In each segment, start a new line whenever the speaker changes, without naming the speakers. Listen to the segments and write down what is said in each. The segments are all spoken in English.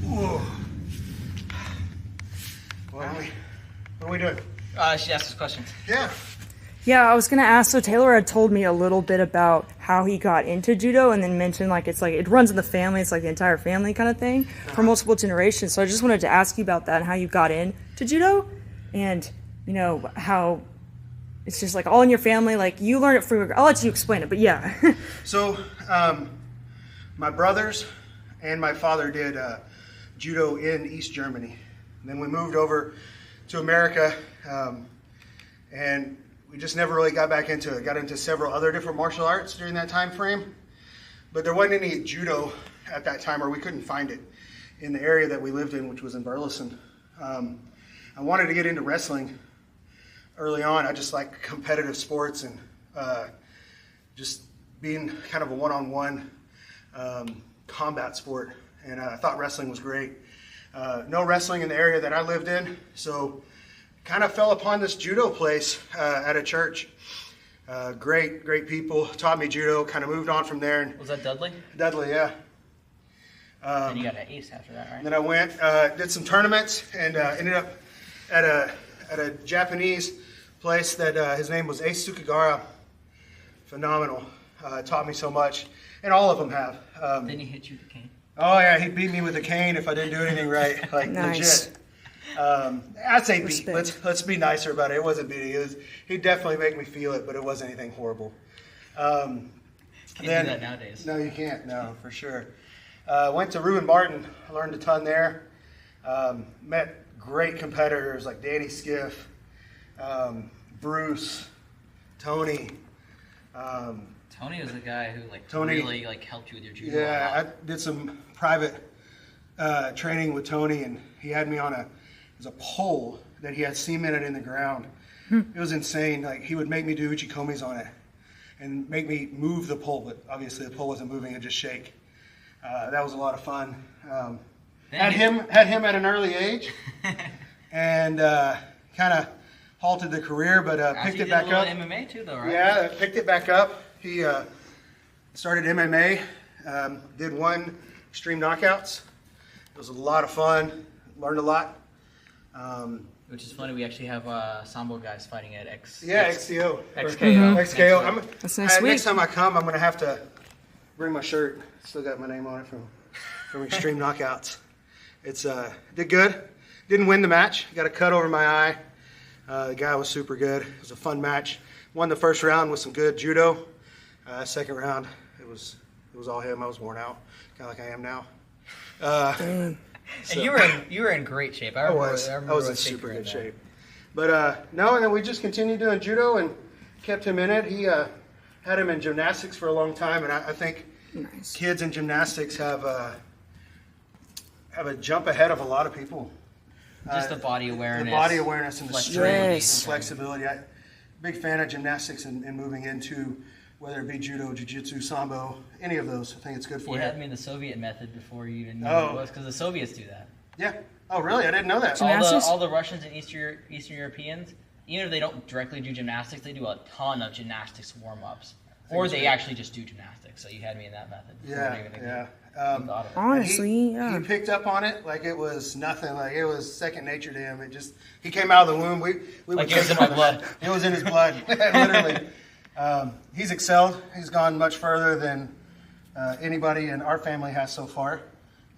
Whoa. What are we doing?
She asked us questions.
Yeah.
Yeah, I was gonna ask. So Taylor had told me a little bit about how he got into judo, and then mentioned like it runs in the family. It's like the entire family kind of thing for multiple generations. So I just wanted to ask you about that and how you got into judo, and how it's just like all in your family. Like you learn it from. I'll let you explain it, but yeah.
So, my brothers and my father did judo in East Germany. And then we moved over to America, and we just never really got back into it. Got into several other different martial arts during that time frame, but there wasn't any judo at that time, or we couldn't find it in the area that we lived in, which was in Burleson. I wanted to get into wrestling early on. I just like competitive sports and just being kind of a one-on-one combat sport, and I thought wrestling was great. No wrestling in the area that I lived in, so kind of fell upon this judo place at a church. Great people, taught me judo, kind of moved on from there. And
was that Dudley?
Dudley, yeah.
And you got an ace after that, right?
Then I went, did some tournaments, and ended up at a Japanese place that his name was Ace Tsukigara. Phenomenal. Taught me so much, and all of them have.
Then he hit you with the cane.
Oh yeah, he'd beat me with a cane if I didn't do anything right, like
Nice.
legit. I'd say beat.
Respect.
Let's be nicer about it. It wasn't beating. He'd definitely make me feel it, but it wasn't anything horrible.
Can't do that nowadays.
No, you can't. No, for sure. Went to Ruben Martin. I learned a ton there. Met great competitors like Danny Skiff, Bruce, Tony.
Tony was the guy who really helped you with your judo.
Yeah, I did some private training with Tony, and he had me on a pole that he had cemented in the ground. It was insane. Like he would make me do uchikomis on it and make me move the pole, but obviously the pole wasn't moving; it just shake. That was a lot of fun. Had him at an early age, and kind of halted the career, but picked it back up.
MMA too, though, right?
Yeah, picked it back up. He started MMA, did one Extreme Knockouts. It was a lot of fun, learned a lot.
Which is funny, we actually have Sambo guys fighting at
XCO.
XKO.
That's next week.
Next time I come, I'm going to have to bring my shirt. Still got my name on it from Extreme Knockouts. It's did good. Didn't win the match. Got a cut over my eye. The guy was super good. It was a fun match. Won the first round with some good judo. Second round, it was all him. I was worn out, kind of like I am now.
And you were in great shape. I was
in super good shape. But no, and then we just continued doing judo and kept him in it. He had him in gymnastics for a long time, and I think kids in gymnastics have a jump ahead of a lot of people.
Just the body awareness.
The body awareness and the strength and
Yes.
flexibility. Big fan of gymnastics and moving into whether it be judo, jiu-jitsu, sambo, any of those. I think it's good for you.
You had me in the Soviet method before you even knew what it was, because the Soviets do that.
Yeah. Oh, really? I didn't know that.
All the Russians and Eastern Europeans, even if they don't directly do gymnastics, they do a ton of gymnastics warm-ups. Or they actually just do gymnastics. So you had me in that method.
Yeah.
Honestly,
he picked up on it like it was nothing. Like it was second nature to him. He came out of the womb. We
like it was in my blood.
It was in his blood, literally. He's excelled. He's gone much further than anybody in our family has so far.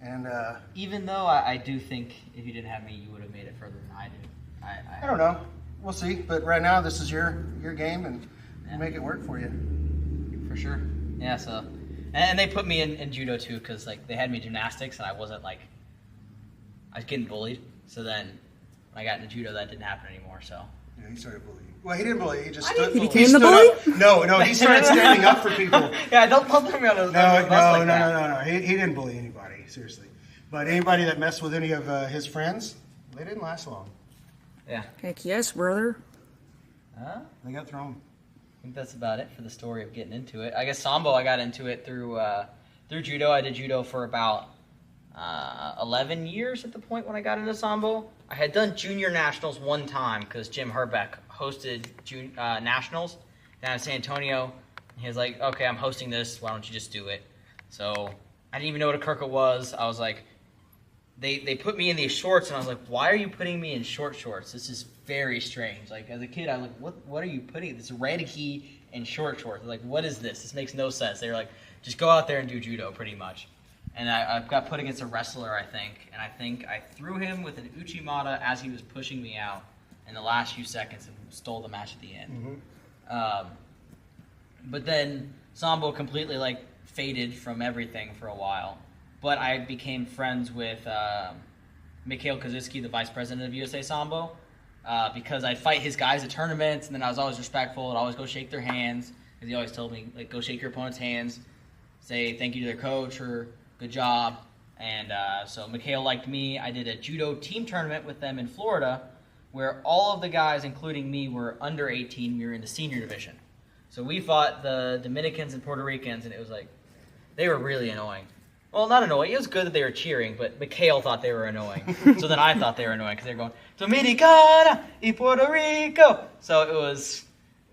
And
even though I do think if you didn't have me, you would have made it further than I did.
I don't know. We'll see. But right now, this is your game, and we'll make it work for you.
For sure. Yeah. So, and they put me in judo too, because they had me in gymnastics, and I wasn't I was getting bullied. So then when I got into judo, that didn't happen anymore. So.
Yeah, he started bullying. Well, he didn't bully. He just
He
stood.
became the bully?
No, he started standing up for people.
Yeah, don't put me on those.
No. He didn't bully anybody, seriously. But anybody that messed with any of his friends, they didn't last long.
Yeah.
Heck yes, brother.
They got thrown.
I think that's about it for the story of getting into it. I guess Sambo, I got into it through judo. I did judo for about 11 years at the point when I got into Sambo. I had done junior nationals one time because Jim Herbeck hosted nationals down in San Antonio. He was like, okay, I'm hosting this. Why don't you just do it? So I didn't even know what a kirka was. I was like, they put me in these shorts, and I was like, why are you putting me in short shorts? This is very strange. Like, as a kid, I'm like, what are you putting? This red gi and short shorts. Like, what is this? This makes no sense. They were like, just go out there and do judo, pretty much. And I got put against a wrestler, I think, and I think I threw him with an uchimata as he was pushing me out in the last few seconds and stole the match at the end. But then Sambo completely, like, faded from everything for a while. But I became friends with Mikhail Kazuski, the vice president of USA Sambo, because I'd fight his guys at tournaments, and then I was always respectful. I'd always go shake their hands, because he always told me, like, go shake your opponent's hands, say thank you to their coach or good job. And so Mikhail liked me. I did a judo team tournament with them in Florida, where all of the guys, including me, were under 18. We were in the senior division. So we fought the Dominicans and Puerto Ricans, and it was like, they were really annoying. Well, not annoying. It was good that they were cheering, but Mikhail thought they were annoying. So then I thought they were annoying because they were going, Dominicana y Puerto Rico. So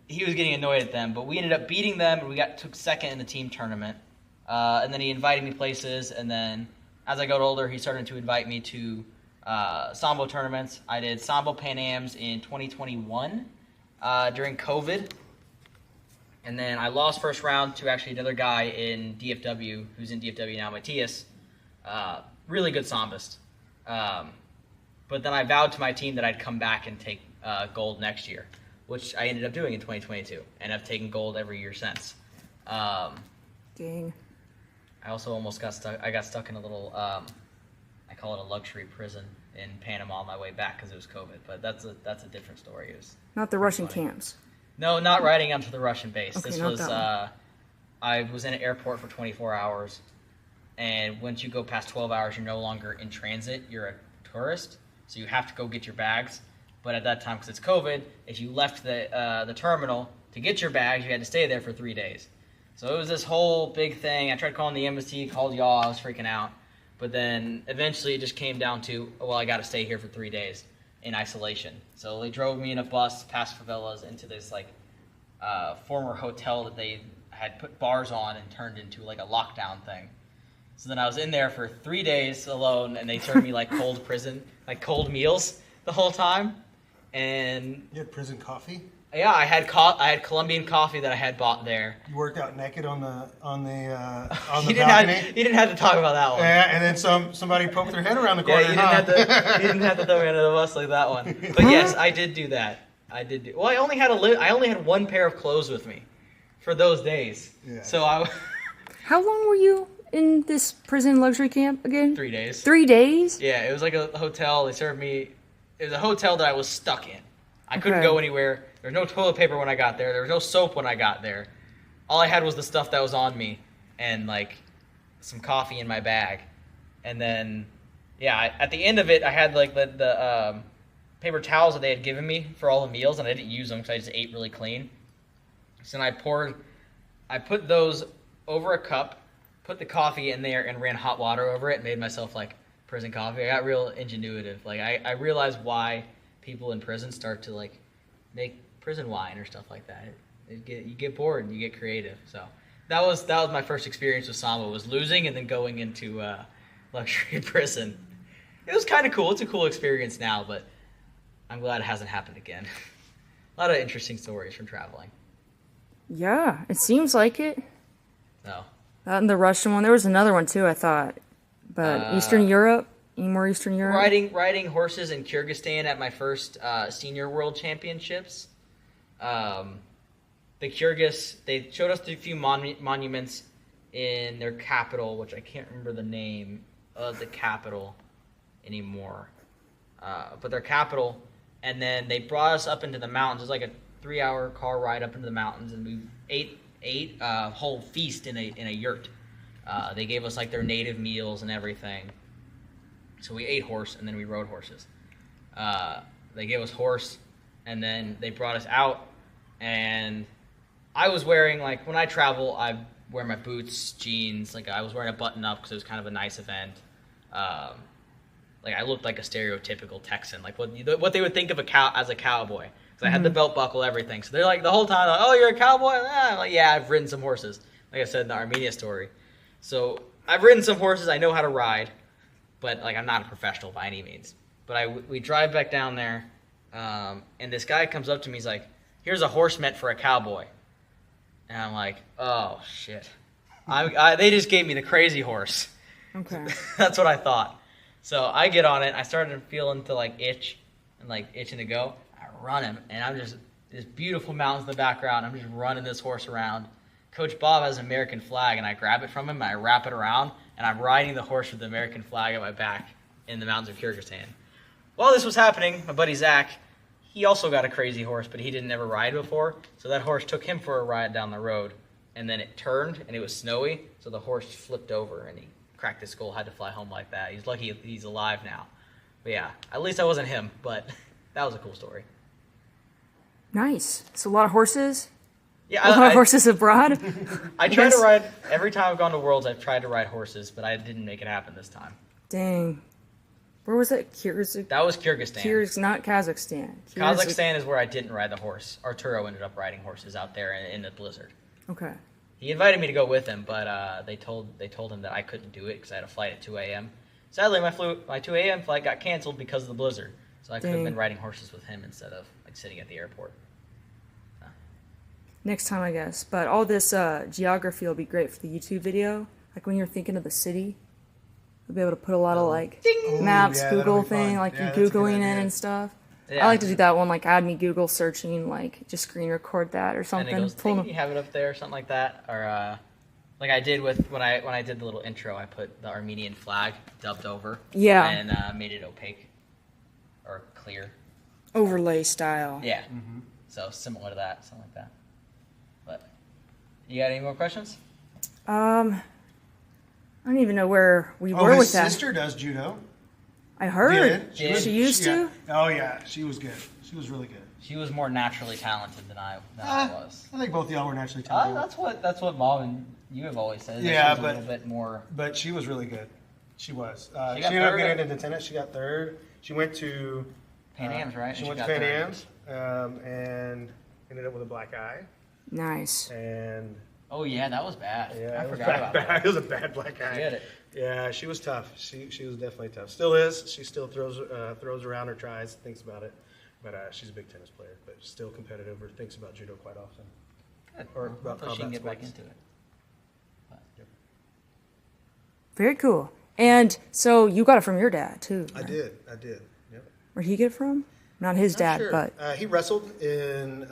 he was getting annoyed at them, but we ended up beating them, and we took second in the team tournament. And then he invited me places, and then as I got older, he started to invite me to Sambo tournaments. I did Sambo Pan Ams in 2021 during COVID. And then I lost first round to actually another guy in DFW, who's in DFW now, Matthias. Really good sambist. But then I vowed to my team that I'd come back and take gold next year, which I ended up doing in 2022. And I've taken gold every year since.
Dang.
I also almost got stuck. I got stuck in a little, I call it a luxury prison in Panama on my way back because it was COVID. But that's a different story. It was
Not the Russian
funny.
camps.
No, not riding onto the Russian base.
Okay,
This
not
was,
that
I was in an airport for 24 hours, and once you go past 12 hours, you're no longer in transit. You're a tourist, so you have to go get your bags. But at that time, because it's COVID, if you left the terminal to get your bags, you had to stay there for 3 days. So it was this whole big thing. I tried calling the embassy, called y'all, I was freaking out. But then eventually it just came down to, well, I got to stay here for 3 days in isolation. So they drove me in a bus past favelas into this like former hotel that they had put bars on and turned into like a lockdown thing. So then I was in there for 3 days alone, and they served me like cold cold meals the whole time. And
You had prison coffee?
yeah, I had Colombian coffee that I had bought there.
You worked out naked on the
You
balcony?
didn't have to talk about that one.
Yeah, and then somebody poked their head around the corner.
Yeah, you didn't have to throw me under the bus like that one. But yes, I did do that. Well, I only had one pair of clothes with me for those days.
Yeah.
So
How long were you in this prison luxury camp again?
3 days.
3 days?
Yeah, it was like a hotel. They served me. It was a hotel that I was stuck in. I couldn't
Okay.
go anywhere. There was no toilet paper when I got there. There was no soap when I got there. All I had was the stuff that was on me and like some coffee in my bag. And then, yeah, at the end of it, I had like the paper towels that they had given me for all the meals, and I didn't use them because I just ate really clean. So then I put those over a cup, put the coffee in there, and ran hot water over it and made myself like prison coffee. I got real ingenuitive. Like I realized why people in prison start to like make prison wine or stuff like that. You get bored and you get creative. So that was my first experience with Sambo, was losing and then going into luxury prison. It was kind of cool. It's a cool experience now, but I'm glad it hasn't happened again. A lot of interesting stories from traveling.
Yeah, it seems like it.
So
That and the Russian one. There was another one too, I thought. But Eastern Europe? Any more Eastern Europe?
riding horses in Kyrgyzstan at my first senior world championships. The Kyrgyz, they showed us a few monuments in their capital, which I can't remember the name of the capital anymore. But their capital, and then they brought us up into the mountains. It was like a 3-hour car ride up into the mountains, and we ate a whole feast in a yurt. They gave us like their native meals and everything. So we ate horse, and then we rode horses. They gave us horse, and then they brought us out, and I was wearing, like, when I travel, I wear my boots, jeans, like, I was wearing a button-up because it was kind of a nice event. Like, I looked like a stereotypical Texan, like what they would think of as a cowboy. Because I had the belt buckle, everything. So they're like, the whole time, like, oh, you're a cowboy? I'm like, yeah, I've ridden some horses, like I said in the Armenia story. So I've ridden some horses. I know how to ride, but like I'm not a professional by any means. But we drive back down there, and this guy comes up to me. He's like, "Here's a horse meant for a cowboy," and I'm like, "Oh shit!" They just gave me the crazy horse.
Okay.
That's what I thought. So I get on it. I started feeling to like itch and like itching to go. I run him, and I'm just this beautiful mountains in the background. I'm just running this horse around. Coach Bob has an American flag, and I grab it from him, and I wrap it around, and I'm riding the horse with the American flag at my back in the mountains of Kyrgyzstan. While this was happening, my buddy Zach, he also got a crazy horse, but he didn't ever ride before, so that horse took him for a ride down the road, and then it turned, and it was snowy, so the horse flipped over, and he cracked his skull, had to fly home like that. He's lucky he's alive now. But yeah, at least I wasn't him, but that was a cool story.
Nice. So a lot of horses.
Yeah,
A lot of horses abroad.
I try to ride every time I've gone to Worlds. I've tried to ride horses, but I didn't make it happen this time.
Dang. Where was it?
That was Kyrgyzstan.
Not Kazakhstan.
Kazakhstan is where I didn't ride the horse. Arturo ended up riding horses out there in the blizzard.
Okay.
He invited me to go with him, but they told him that I couldn't do it because I had a flight at 2 a.m. Sadly, my 2 a.m. flight got canceled because of the blizzard, so I could have been riding horses with him instead of like sitting at the airport.
Next time, I guess. But all this geography will be great for the YouTube video. Like when you're thinking of the city, you'll be able to put a lot of like maps, Google thing, like you Googling it and stuff. Yeah. I like to do that one, like add me Google searching, like just screen record that or something.
And it goes, you have it up there or something like that. Or like I did with when I did the little intro, I put the Armenian flag dubbed over.
Yeah.
And made it opaque or clear.
Overlay style.
Yeah. Mm-hmm. So similar to that, something like that. But you got any more questions?
I don't even know where we were with that.
His sister does judo.
I heard.
Did?
She used to?
Oh, yeah. She was good. She was really good.
She was more naturally talented than I was.
I think both of y'all were naturally talented.
That's what Mom and you have always said.
Yeah,
she was a little bit more.
But she was really good. She was.
She
ended up getting into tennis. She got third. She went to
Pan Am's, right?
She went to Pan Am's and ended up with a black eye.
Nice.
And
oh yeah, that was bad.
Yeah,
I forgot about that.
It was a bad black eye.
She had it.
Yeah, she was tough. She was definitely tough. Still is. She still throws around or tries, thinks about it. But she's a big tennis player, but still competitive or thinks about judo quite often.
Good.
Or about
she can get
sports.
back into it.
Yep.
Very cool. And so you got it from your dad too.
Right? I did. Yep.
Where'd he get it from? Not his dad,
sure.
but
he wrestled in.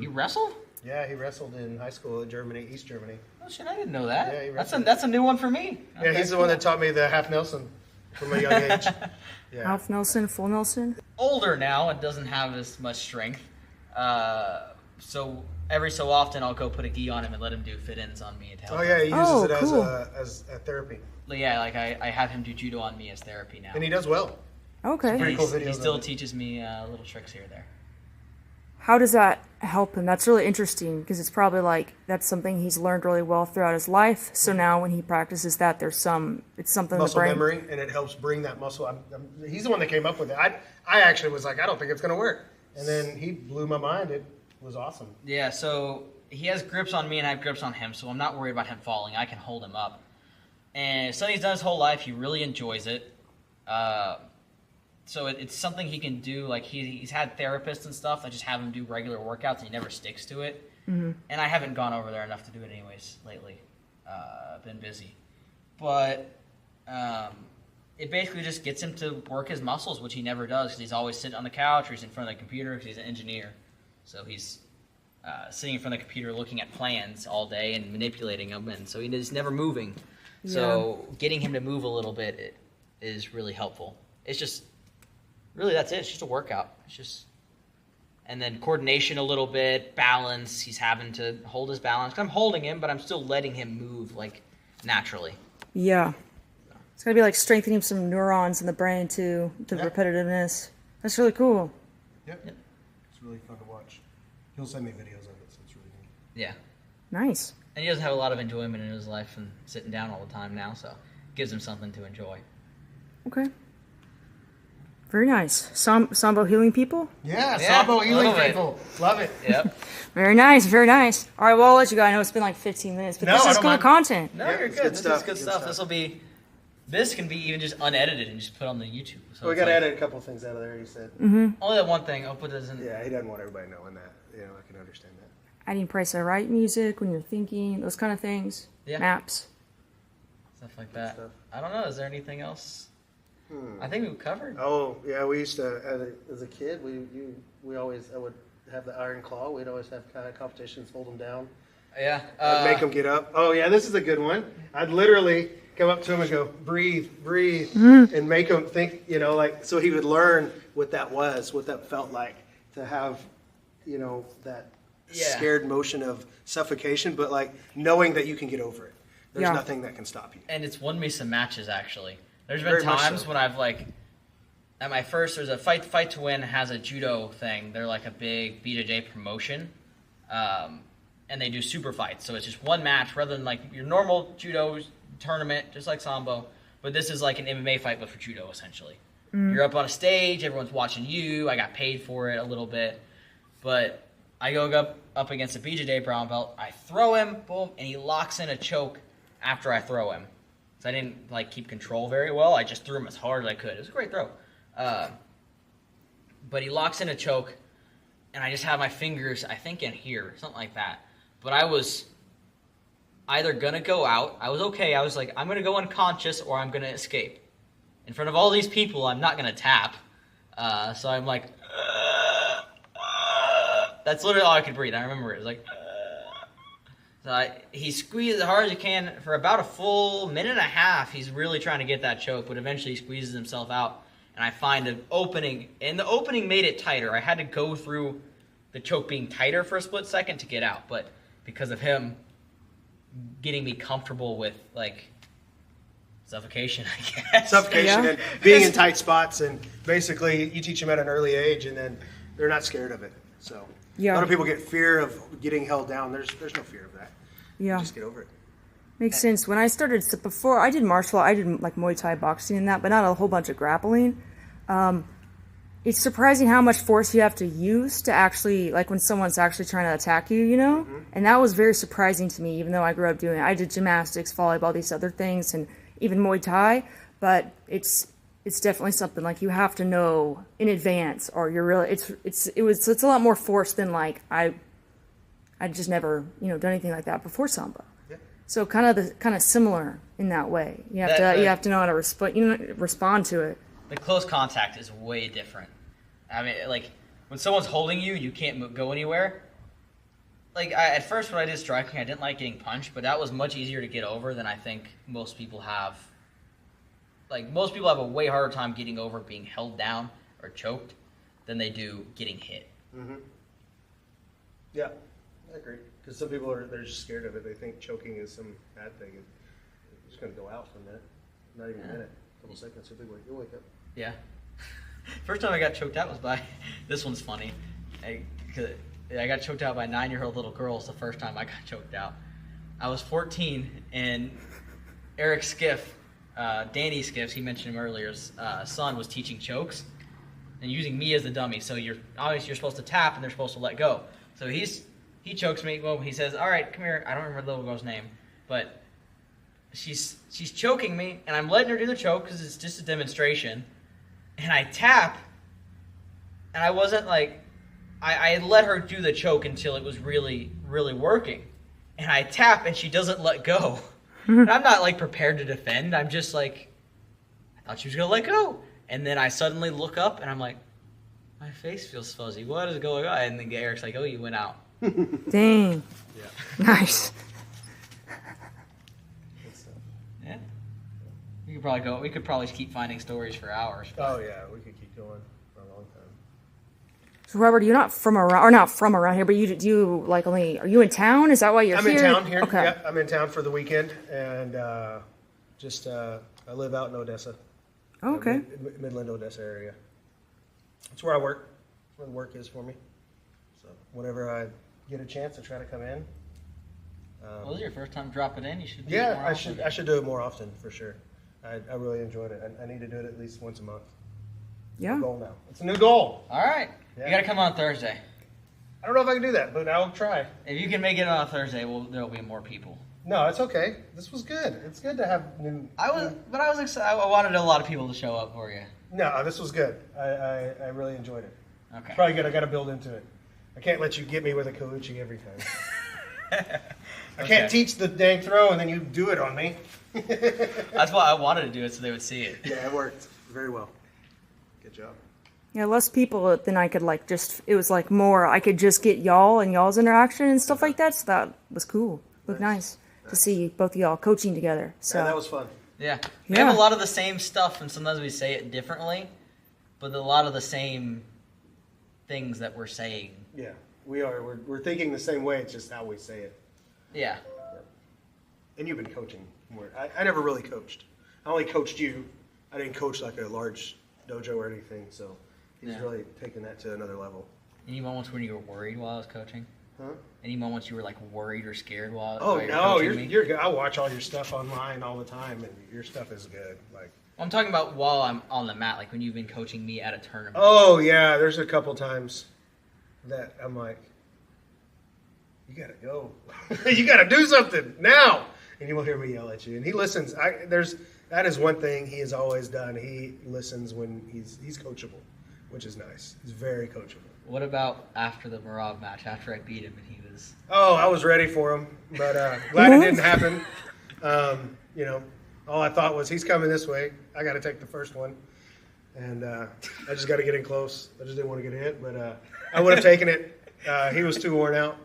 He wrestled?
Yeah, he wrestled in high school in Germany, East Germany.
Oh shit, I didn't know that.
Yeah, he
that's
wrestled.
a new one for me.
Yeah, he's the one that taught me the half Nelson from a young age. Yeah.
Half Nelson, full Nelson.
Older now and doesn't have as much strength. So every so often I'll go put a gi on him and let him do fit-ins on me.
Oh yeah, he uses it
cool.
as a therapy.
Yeah, like I have him do judo on me as therapy now.
And he does well.
Okay.
Pretty cool videos
He still
of it.
teaches me little tricks here and there.
How does that help him? That's really interesting because it's probably like that's something he's learned really well throughout his life. So now when he practices that, it's something
muscle
the brain.
memory, and it helps bring that muscle. He's the one that came up with it. I actually was like, I don't think it's going to work, and then he blew my mind. It was awesome.
Yeah, so he has grips on me and I have grips on him, so I'm not worried about him falling. I can hold him up. And something he's done his whole life. He really enjoys it. So it's something he can do. Like he's had therapists and stuff that just have him do regular workouts, and he never sticks to it. Mm-hmm. And I haven't gone over there enough to do it anyways lately. I've been busy, but it basically just gets him to work his muscles, which he never does because he's always sitting on the couch or he's in front of the computer because he's an engineer. So he's sitting in front of the computer looking at plans all day and manipulating them, and so he's never moving. Yeah. So getting him to move a little bit is really helpful. It's just really that's it. It's just a workout. It's just and then coordination a little bit, balance. He's having to hold his balance. I'm holding him, but I'm still letting him move like naturally.
Yeah, it's gotta be like strengthening some neurons in the brain too, the repetitiveness. That's really cool.
Yep. It's really fun to watch. He'll send me videos of it, so it's really good.
Yeah.
Nice.
And he doesn't have a lot of enjoyment in his life and sitting down all the time now, so it gives him something to enjoy.
Okay. Very nice. Sambo healing people?
Yeah,
Yeah,
Sambo
a
healing
little bit.
people. Love it.
Yep.
Very nice, very nice. All right, well, I'll let you go. I know it's been like 15 minutes, but
No,
this
I
is
don't
cool
mind.
content.
No,
Yeah,
you're
it's
good.
good
This
stuff,
is good
good
stuff.
stuff.
This can be even just unedited and just put on the YouTube. So
We
it's
got to
like,
edit a couple things out of there, he said.
only that one thing. I'll put this in.
Yeah, he doesn't want everybody knowing that. You know, I can understand that.
Adding price I write music when you're thinking, those kind of things.
Yeah.
Maps.
Stuff like that.
Stuff.
I don't know. Is there anything else? I think we've covered.
Oh, yeah, we used to, as a kid, I would have the iron claw. We'd always have kind of competitions, hold them down.
Yeah.
I'd make them get up. Oh, yeah, this is a good one. I'd literally come up to him and go, breathe, breathe, and make him think, you know, like, so he would learn what that was, what that felt like to have, you know, that scared motion of suffocation, but like knowing that you can get over it. There's nothing that can stop you.
And it's won me some matches, actually. There's been
Very much
times
so.
when I've, like, at my first, there's a Fight to Win has a judo thing. They're like a big BJJ promotion. And they do super fights. So it's just one match rather than like your normal judo tournament, just like Sambo. But this is like an MMA fight, but for judo, essentially. You're up on a stage, everyone's watching you. I got paid for it a little bit. But I go up against a BJJ brown belt. I throw him, boom, and he locks in a choke after I throw him. So I didn't like keep control very well. I just threw him as hard as I could. It was a great throw. But he locks in a choke, and I just have my fingers, I think, in here, something like that. But I was either going to go out. I was okay. I was like, I'm going to go unconscious or I'm going to escape. In front of all these people, I'm not going to tap. So I'm like, that's literally all I could breathe. I remember it. It was like, so he squeezes as hard as he can for about a full minute and a half. He's really trying to get that choke, but eventually he squeezes himself out. And I find an opening, and the opening made it tighter. I had to go through the choke being tighter for a split second to get out, but because of him getting me comfortable with, like, suffocation, I guess.
Suffocation and being in tight spots, and basically you teach them at an early age, and then they're not scared of it. So a lot of people get fear of getting held down. There's no fear of that.
Yeah.
Just get over it.
Makes sense. When I started, before I did martial art, I did like Muay Thai boxing and that, but not a whole bunch of grappling. It's surprising how much force you have to use to actually, like when someone's actually trying to attack you, you know? And that was very surprising to me, even though I grew up doing it. I did gymnastics, volleyball, these other things, and even Muay Thai, but it's definitely something like you have to know in advance, or you're really, it's a lot more force than like I just never, done anything like that before Sambo. So kind of similar in that way. You have to know how to respond to it.
The close contact is way different. I mean, like, when someone's holding you, you can't go anywhere. Like, at first when I did striking, I didn't like getting punched, but that was much easier to get over than I think most people have. Like, most people have a way harder time getting over being held down or choked than they do getting hit.
Mm-hmm. Yeah, I agree. Because some people they're just scared of it. They think choking is some bad thing. It's just going to go out for a minute. Not even a minute. A couple seconds. You'll wake up.
Yeah. First time I got choked out was by, this one's funny. I got choked out by a 9-year-old little girl. It's the first time I got choked out. I was 14, and Eric Skiff, Danny Skiffs, he mentioned him earlier, his son was teaching chokes and using me as the dummy. So you're supposed to tap, and they're supposed to let go. So he chokes me. Well, he says, "All right, come here." I don't remember the little girl's name, but she's choking me, and I'm letting her do the choke because it's just a demonstration. And I tap, and I wasn't like, I let her do the choke until it was really, really working. And I tap, and she doesn't let go. And I'm not like prepared to defend. I'm just like, I thought she was gonna let go. And then I suddenly look up, and I'm like, my face feels fuzzy. What is going on? And then Eric's like, "Oh, you went out."
Dang.
Yeah.
Nice.
Yeah. We could probably keep finding stories for hours.
Oh yeah, we could keep going for a long time.
So Robert, you're not from around here, but are you in town? Is that why you're
I'm
here?
in town here.
Okay.
Yeah, I'm in town for the weekend, and I live out in Odessa.
Oh, okay.
Midland, Odessa area. That's where I work. That's where the work is for me. So whenever I get a chance, I try to come in.
Well, this is your first time dropping in. You should do it
Yeah,
more
I
often.
should do it more often for sure. I really enjoyed it. I need to do it at least once a month.
Yeah.
Goal now. It's a new goal.
All right.
Yeah.
You got to come on Thursday.
I don't know if I can do that, but I'll try.
If you can make it on a Thursday, there'll be more people.
No, it's okay. This was good. It's good to have new.
I was excited. I wanted a lot of people to show up for you.
No, this was good. I really enjoyed it.
Okay.
Probably good. I got to build into it. I can't let you get me with a kaluchi every time. I can't teach the dang throw and then you do it on me.
That's why I wanted to do it so they would see it.
Yeah, it worked very well. Good job.
Yeah, less people than I could like just, it was like more, I could just get y'all and y'all's interaction and stuff like that. So that was cool. Looked nice to see both of y'all coaching together. So
Yeah, that was fun.
Yeah. We have a lot of the same stuff, and sometimes we say it differently, but a lot of the same things that we're saying.
Yeah, we are. We're thinking the same way. It's just how we say it.
Yeah.
And you've been coaching more. I never really coached. I only coached you. I didn't coach like a large dojo or anything, so he's really taken that to another level.
Any moments when you were worried while I was coaching?
Huh?
Any moments you were like worried or scared while
Oh
you're
no,
coaching me?
you're good. I watch all your stuff online all the time, and your stuff is good. Like,
I'm talking about while I'm on the mat, like when you've been coaching me at a tournament.
oh yeah, there's a couple times that I'm like, you gotta go, you gotta do something now, and you will hear me yell at you. And he listens. That is one thing he has always done. He listens when he's coachable, which is nice. He's very coachable.
What about after the Marab match, after I beat him and he was...
Oh, I was ready for him, but glad it didn't happen. All I thought was he's coming this way. I got to take the first one, and I just got to get in close. I just didn't want to get hit, but I would have taken it. He was too worn out,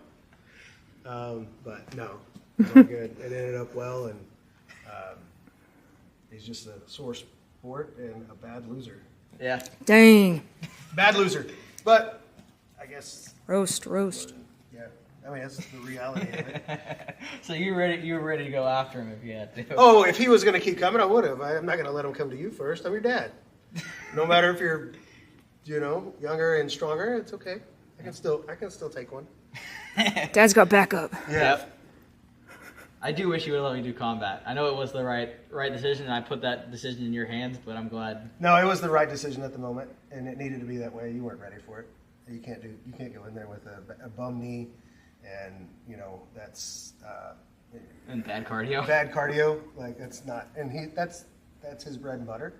but no, it was all good. It ended up well, and he's just a sore sport and a bad loser.
Yeah.
dang.
Bad loser, but I guess
Roast.
yeah. I mean, that's the reality of it.
So you were ready to go after him if you had to.
Oh, if he was going to keep coming, I would have. I'm not going to let him come to you first. I'm your dad. No matter if you're, younger and stronger, it's okay. I can still take one.
Dad's got backup.
Yep. I do wish you would let me do combat. I know it was the right decision, and I put that decision in your hands, but I'm glad.
No, it was the right decision at the moment, and it needed to be that way. You weren't ready for it. You can't go in there with a bum knee, and that's
And bad cardio.
bad cardio. Like that's not, and that's his bread and butter.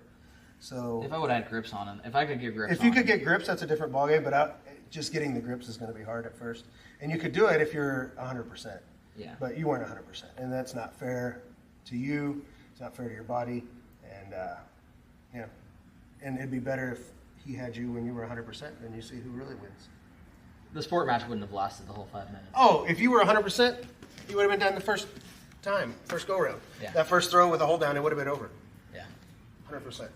So
If I would have had grips on him, if I could get grips
if you could get grips, that's a different ballgame. But just getting the grips is going to be hard at first, and you could do it if you're 100%.
Yeah.
But you weren't 100%, and that's not fair to you. It's not fair to your body, and and it'd be better if he had you when you were 100%, then you see who really wins.
The sport match wouldn't have lasted the whole 5 minutes.
Oh, if you were 100%, you would have been done the first go round.
Yeah.
That first throw with a hold down, it would have been over.
Yeah.
100%.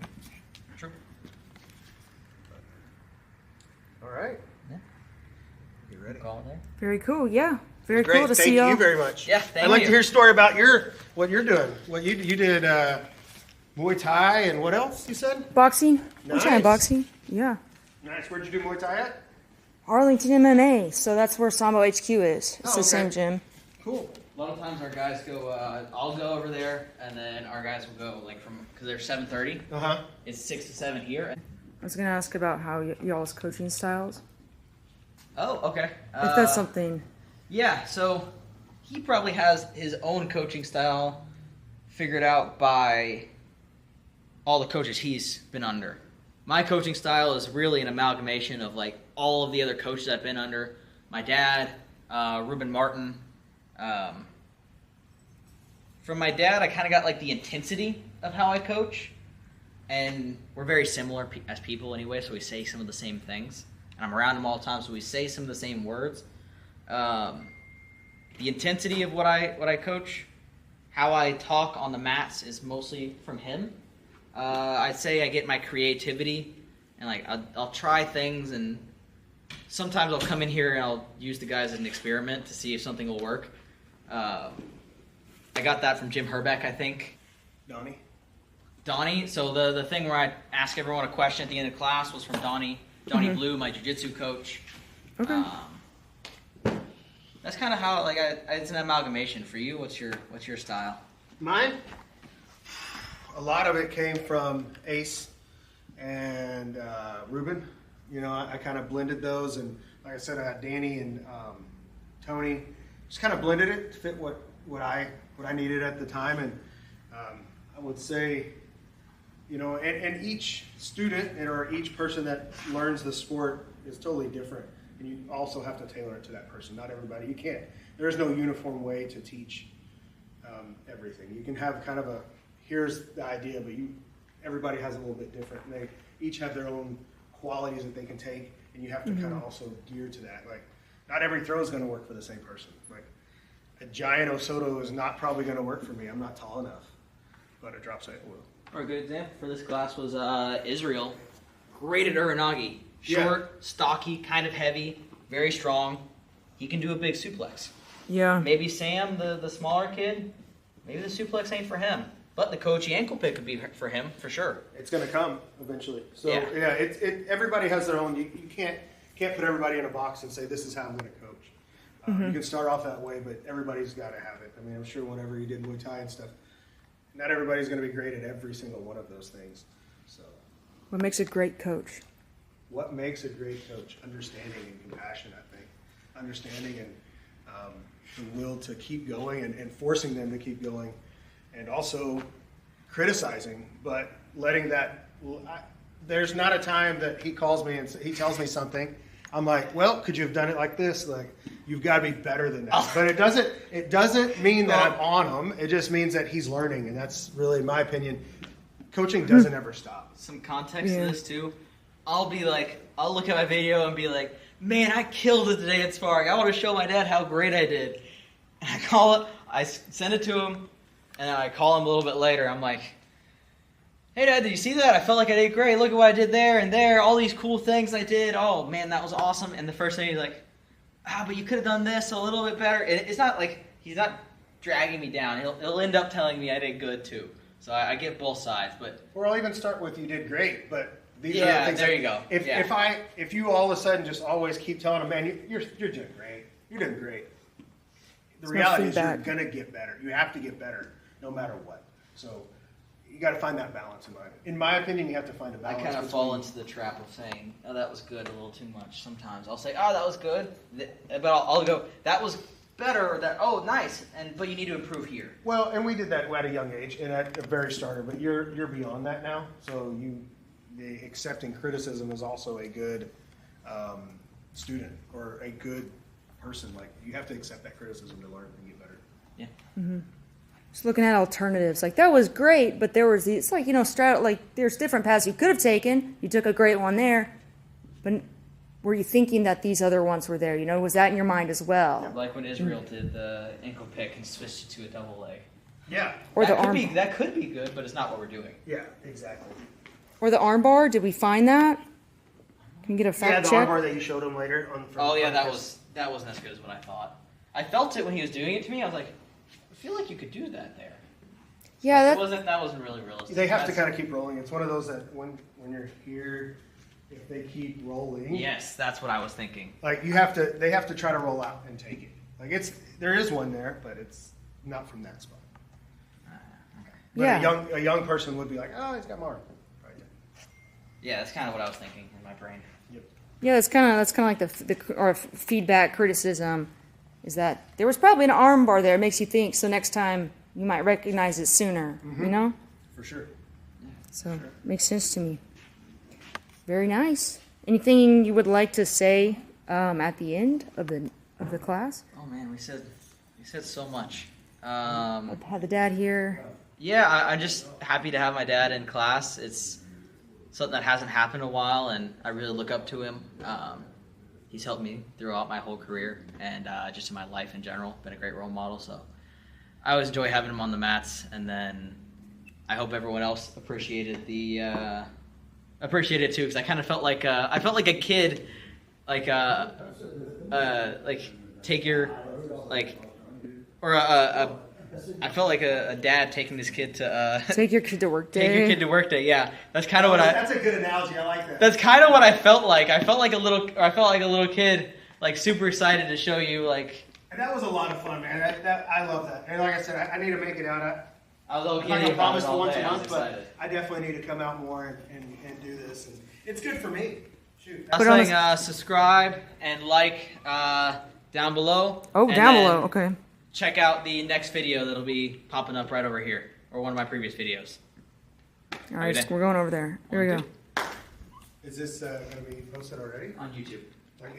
True.
All right.
Yeah.
You ready?
Call it there.
Very cool. Yeah. Very
Great.
cool to
Thank
see y'all.
you very much.
Yeah, thank
I'd like
you.
to hear a story about what you're doing. What you did Muay Thai and what else you said?
Boxing. I'm trying
Nice.
boxing. Yeah.
Nice. Where'd you do Muay Thai at?
Arlington MMA. So that's where Sambo HQ is. It's
Oh,
the
okay.
same gym.
Cool.
A lot of times our guys go, I'll go over there, and then our guys will go, because they're 7:30.
Uh-huh.
It's 6 to 7 here.
I was gonna ask about how y'all's coaching styles.
Oh, okay.
If that's something.
Yeah, so he probably has his own coaching style figured out by all the coaches he's been under. My coaching style is really an amalgamation of all of the other coaches I've been under. My dad, Ruben Martin. From my dad, I kind of got the intensity of how I coach, and we're very similar as people anyway, so we say some of the same things. And I'm around him all the time, so we say some of the same words. The intensity of what I coach, how I talk on the mats is mostly from him. I'd say I get my creativity, and I'll try things, and sometimes I'll come in here and I'll use the guys as an experiment to see if something will work. I got that from Jim Herbeck, I think. Donnie. So the thing where I ask everyone a question at the end of class was from Donnie Blue, my jiu-jitsu coach.
Okay.
That's kind of how it's an amalgamation for you. What's your style?
Mine? A lot of it came from Ace. and Ruben. You know, I kind of blended those, and like I said, I had Danny and Tony. Just kind of blended it to fit what I needed at the time, and I would say, you know, and each student or each person that learns the sport is totally different, and you also have to tailor it to that person. Not everybody, you can't. There is no uniform way to teach everything. You can have kind of a, here's the idea, but everybody has a little bit different, and they each have their own qualities that they can take, and you have to kind of also gear to that. Like, not every throw is going to work for the same person. Like, a giant Osoto is not probably going to work for me. I'm not tall enough, but a drop sight will.
Or a good example for this class was Israel. Great at Uranagi. Short, stocky, kind of heavy, very strong. He can do a big suplex.
Yeah.
Maybe Sam, the smaller kid, maybe the suplex ain't for him. But the Kochi ankle pick could be for him, for sure.
It's going to come eventually. So,
yeah,
everybody has their own. You can't put everybody in a box and say, this is how I'm going to coach. You can start off that way, but everybody's got to have it. I mean, I'm sure whenever you did Muay Thai and stuff, not everybody's going to be great at every single one of those things. So,
What makes a great coach?
What makes a great coach? Understanding and compassion, I think. Understanding and the will to keep going and forcing them to keep going. And also criticizing, but letting that. There's not a time that he calls me and he tells me something. I'm like, well, could you have done it like this? Like, you've got to be better than that. But it doesn't mean that I'm on him. It just means that he's learning, and that's really, in my opinion, coaching doesn't ever stop.
Some context to this too. I'll look at my video and be like, man, I killed it today at sparring. I want to show my dad how great I did. And I send it to him. And I call him a little bit later. I'm like, hey, Dad, did you see that? I felt like I did great. Look at what I did there and there. All these cool things I did. Oh, man, that was awesome. And the first thing he's like, but you could have done this a little bit better. And it's not like he's not dragging me down. He'll end up telling me I did good, too. So I get both sides.
Or I'll even start with you did great, but these are the things.
There you go.
If you all of a sudden just always keep telling him, man, you're doing great. You're doing great. The reality is you're going to get better. You have to get better. No matter what. So you got to find that balance in my opinion, you have to find a balance.
I kind of fall into the trap of saying, oh, that was good a little too much sometimes. I'll say, oh, that was good. But I'll go, that was better. Or that, oh, nice. But you need to improve here.
Well, and we did that at a young age and at the very starter, but you're beyond that now. So the accepting criticism is also a good student or a good person. Like, you have to accept that criticism to learn and get better.
Yeah.
Mm-hmm. Just looking at alternatives, like that was great, but there was these, like, you know, there's different paths you could have taken. You took a great one there, but were you thinking that these other ones were there? You know, was that in your mind as well?
Like when Israel did the ankle pick and switched it to a double leg.
Yeah.
Or
that could be good, but it's not what we're doing.
Yeah, exactly.
Or the arm bar? Did we find that? Can we get a fact check?
Yeah, the arm bar that you showed him later.
That wasn't as good as what I thought. I felt it when he was doing it to me. I was like, I feel like you could do that there.
Yeah,
that wasn't really realistic.
They have to kind of keep rolling. It's one of those that when you're here, if they keep rolling.
Yes, that's what I was thinking.
Like they have to try to roll out and take it. Like there is one there, but it's not from that spot.
Okay.
But
yeah.
a young person would be like, oh, he's got more. Right.
Yeah, that's kind of what I was thinking in my brain.
Yep.
Yeah, that's kind of like the feedback criticism. Is that there was probably an arm bar there. It makes you think, so next time you might recognize it sooner, you know?
For sure.
So, makes sense to me. Very nice. Anything you would like to say at the end of the class?
Oh man, we said so much.
Have the dad here.
Yeah, I'm just happy to have my dad in class. It's something that hasn't happened in a while, and I really look up to him. He's helped me throughout my whole career and just in my life in general. Been a great role model, so I always enjoy having him on the mats. And then I hope everyone else appreciated it too, because I kind of felt like a kid, take your I felt like a dad taking his kid to
take your kid to work day.
Take your kid to work day. Yeah, that's kind of what
That's a good analogy. I like that.
That's kind of what I felt like. I felt like a little kid, like super excited to show you, like.
And that was a lot of fun, man. I love that. And like I said, I need to make it out.
I was all
I'm not
giddy
gonna
about
promise
it
the
all
once
day.
a
I was
month, but
excited.
I definitely need to come out more and do this. And it's good for me. Shoot.
Last
Put on
thing, subscribe and like down below.
Oh,
And
down
then
below. Okay.
Check out the next video that'll be popping up right over here, or one of my previous videos.
All right, we're going over there. Here we go.
Is this going to be posted already?
On YouTube.
Like